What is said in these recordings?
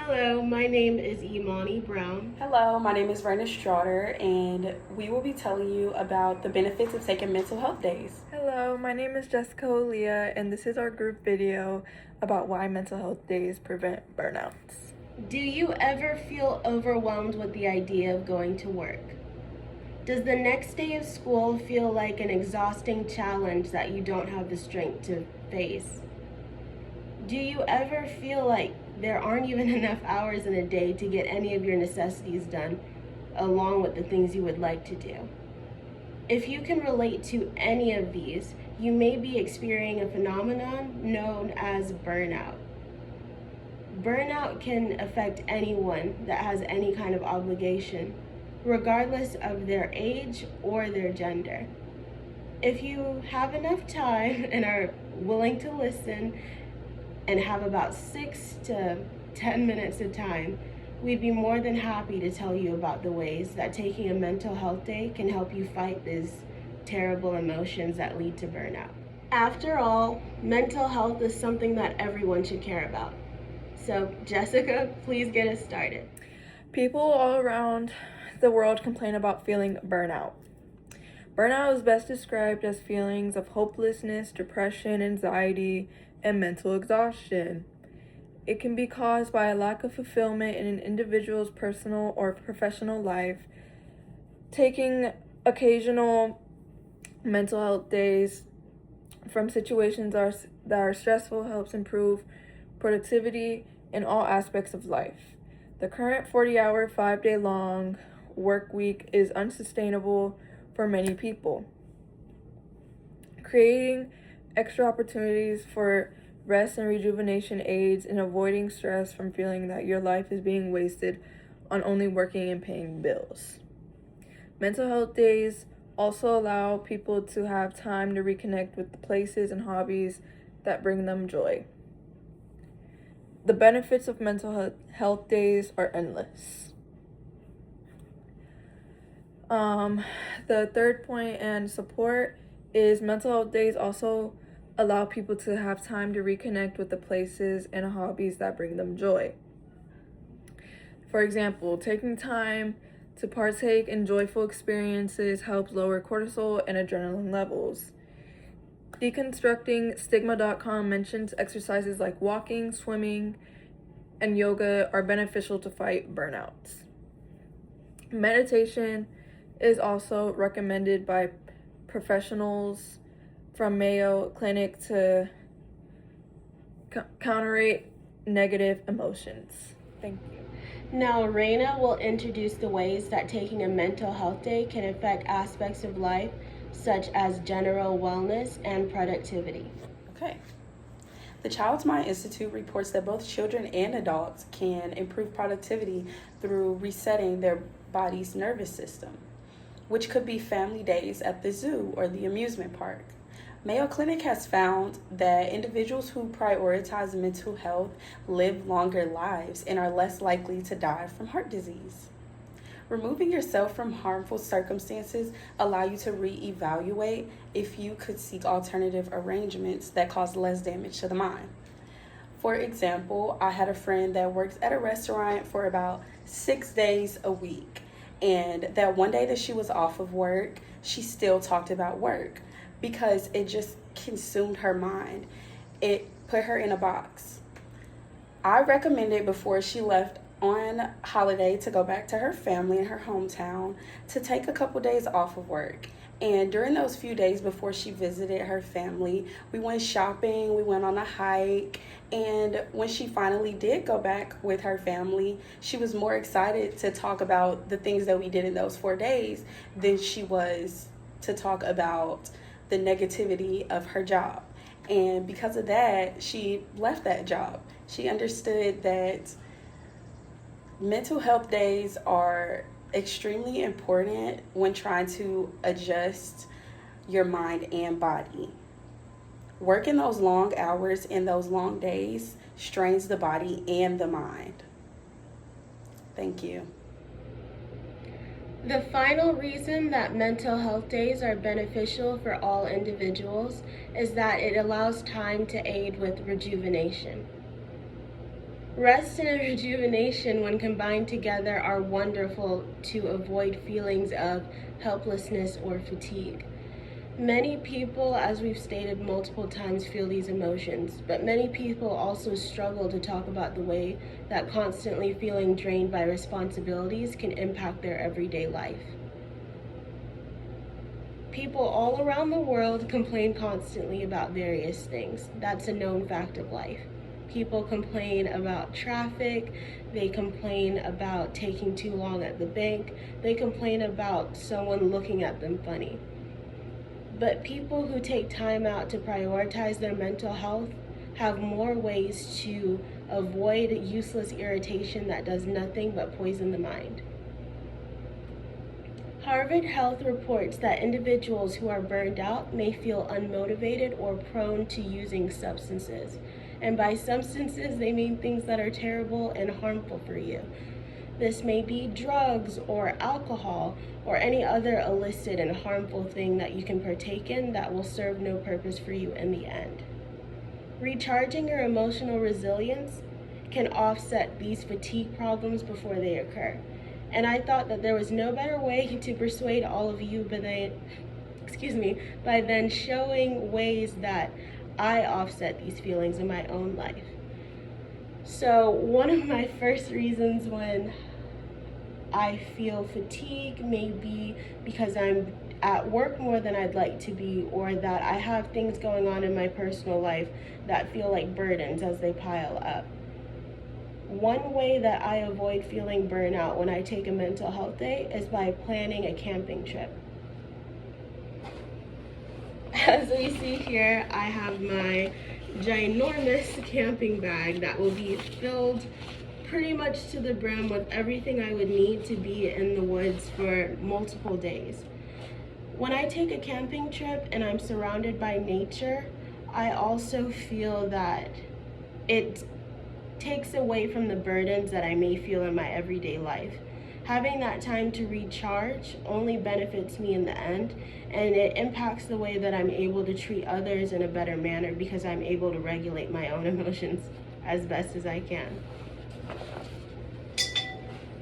Hello, my name is Imani Brown. Hello, my name is Verna Strotter, and we will be telling you about the benefits of taking mental health days. Hello, my name is Jessica Olia, and this is our group video about why mental health days prevent burnouts. Do you ever feel overwhelmed with the idea of going to work? Does the next day of school feel like an exhausting challenge that you don't have the strength to face? Do you ever feel like there aren't even enough hours in a day to get any of your necessities done, along with the things you would like to do? If you can relate to any of these, you may be experiencing a phenomenon known as burnout. Burnout can affect anyone that has any kind of obligation, regardless of their age or their gender. If you have enough time and are willing to listen and have about 6 to 10 minutes of time, we'd be more than happy to tell you about the ways that taking a mental health day can help you fight these terrible emotions that lead to burnout. After all, mental health is something that everyone should care about. So, Jessica, please get us started. People all around the world complain about feeling burnout. Burnout is best described as feelings of hopelessness, depression, anxiety, and mental exhaustion. It can be caused by a lack of fulfillment in an individual's personal or professional life. Taking occasional mental health days from situations that are stressful helps improve productivity in all aspects of life. The current 40-hour, 5-day-long work week is unsustainable for many people. Creating extra opportunities for rest and rejuvenation aids in avoiding stress from feeling that your life is being wasted on only working and paying bills. Mental health days also allow people to have time to reconnect with the places and hobbies that bring them joy. The benefits of mental health days are endless. The third point and support is mental health days also allow people to have time to reconnect with the places and hobbies that bring them joy. For example, taking time to partake in joyful experiences helps lower cortisol and adrenaline levels. Deconstructingstigma.com mentions exercises like walking, swimming, and yoga are beneficial to fight burnouts. Meditation is also recommended by professionals from Mayo Clinic to counteract negative emotions. Thank you. Now, Raina will introduce the ways that taking a mental health day can affect aspects of life, such as general wellness and productivity. Okay. The Child's Mind Institute reports that both children and adults can improve productivity through resetting their body's nervous system, which could be family days at the zoo or the amusement park. Mayo Clinic has found that individuals who prioritize mental health live longer lives and are less likely to die from heart disease. Removing yourself from harmful circumstances allow you to reevaluate if you could seek alternative arrangements that cause less damage to the mind. For example, I had a friend that works at a restaurant for about 6 days a week, and that one day that she was off of work, she still talked about work because it just consumed her mind. It put her in a box. I recommended before she left on holiday to go back to her family in her hometown to take a couple days off of work. And during those few days before she visited her family, we went shopping, we went on a hike, and when she finally did go back with her family, she was more excited to talk about the things that we did in those 4 days than she was to talk about the negativity of her job. And because of that, she left that job. She understood that mental health days are extremely important when trying to adjust your mind and body. Working those long hours and those long days strains the body and the mind. Thank you. The final reason that mental health days are beneficial for all individuals is that it allows time to aid with rejuvenation. Rest and rejuvenation, when combined together, are wonderful to avoid feelings of helplessness or fatigue. Many people, as we've stated multiple times, feel these emotions, but many people also struggle to talk about the way that constantly feeling drained by responsibilities can impact their everyday life. People all around the world complain constantly about various things. That's a known fact of life. People complain about traffic, they complain about taking too long at the bank, they complain about someone looking at them funny. But people who take time out to prioritize their mental health have more ways to avoid useless irritation that does nothing but poison the mind. Harvard Health reports that individuals who are burned out may feel unmotivated or prone to using substances. And by substances, they mean things that are terrible and harmful for you. This may be drugs or alcohol or any other illicit and harmful thing that you can partake in that will serve no purpose for you in the end. Recharging your emotional resilience can offset these fatigue problems before they occur. And I thought that there was no better way to persuade all of you by then showing ways that I offset these feelings in my own life. So one of my first reasons when I feel fatigue may be because I'm at work more than I'd like to be, or that I have things going on in my personal life that feel like burdens as they pile up. One way that I avoid feeling burnout when I take a mental health day is by planning a camping trip. As we see here, I have my ginormous camping bag that will be filled pretty much to the brim with everything I would need to be in the woods for multiple days. When I take a camping trip and I'm surrounded by nature, I also feel that it takes away from the burdens that I may feel in my everyday life. Having that time to recharge only benefits me in the end, and it impacts the way that I'm able to treat others in a better manner because I'm able to regulate my own emotions as best as I can.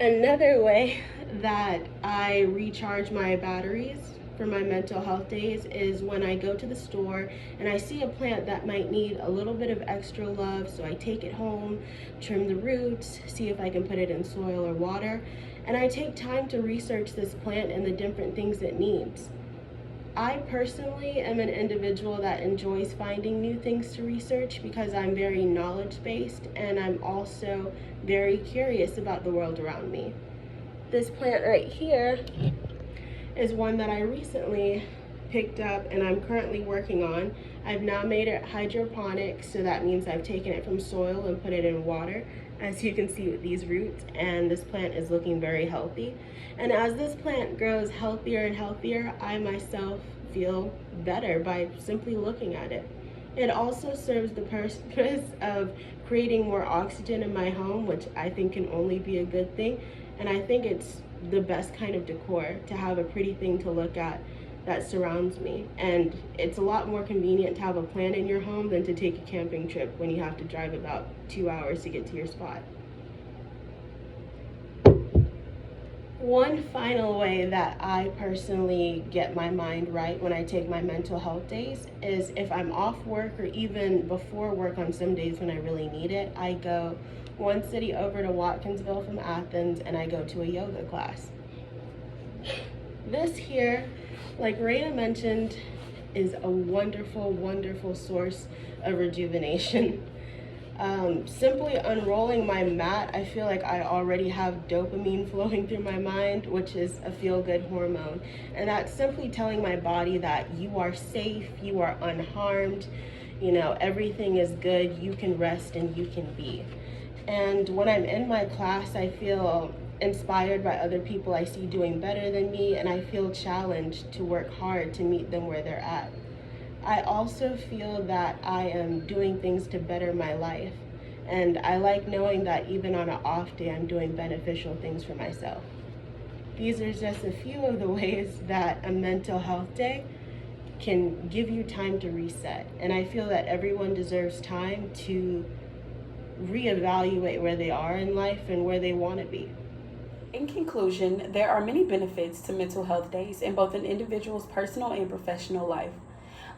Another way that I recharge my batteries for my mental health days is when I go to the store and I see a plant that might need a little bit of extra love, so I take it home, trim the roots, see if I can put it in soil or water, and I take time to research this plant and the different things it needs. I personally am an individual that enjoys finding new things to research because I'm very knowledge-based and I'm also very curious about the world around me. This plant right here is one that I recently picked up and I'm currently working on. I've now made it hydroponic, so that means I've taken it from soil and put it in water, as you can see with these roots, and this plant is looking very healthy. And as this plant grows healthier and healthier, I myself feel better by simply looking at it. It also serves the purpose of creating more oxygen in my home, which I think can only be a good thing. And I think it's the best kind of decor to have a pretty thing to look at that surrounds me. And it's a lot more convenient to have a plant in your home than to take a camping trip when you have to drive about 2 hours to get to your spot. One final way that I personally get my mind right when I take my mental health days is if I'm off work or even before work on some days when I really need it, I go one city over to Watkinsville from Athens and I go to a yoga class. This here, like Raina mentioned, is a wonderful, wonderful source of rejuvenation. Simply unrolling my mat, I feel like I already have dopamine flowing through my mind, which is a feel-good hormone. And that's simply telling my body that you are safe, you are unharmed, everything is good, you can rest and you can be. And when I'm in my class, I feel inspired by other people I see doing better than me, and I feel challenged to work hard to meet them where they're at. I also feel that I am doing things to better my life, and I like knowing that even on an off day, I'm doing beneficial things for myself. These are just a few of the ways that a mental health day can give you time to reset, and I feel that everyone deserves time to reevaluate where they are in life and where they want to be. In conclusion, there are many benefits to mental health days in both an individual's personal and professional life.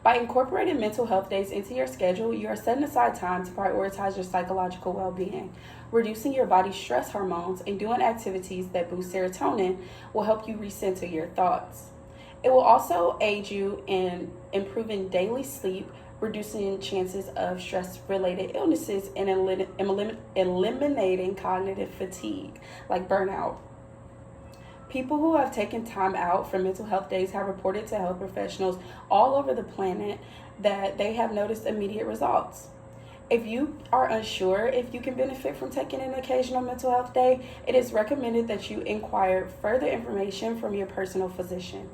By incorporating mental health days into your schedule, you are setting aside time to prioritize your psychological well-being. Reducing your body's stress hormones and doing activities that boost serotonin will help you recenter your thoughts. It will also aid you in improving daily sleep, reducing chances of stress-related illnesses, and eliminating cognitive fatigue, like burnout. People who have taken time out for mental health days have reported to health professionals all over the planet that they have noticed immediate results. If you are unsure if you can benefit from taking an occasional mental health day, it is recommended that you inquire further information from your personal physician.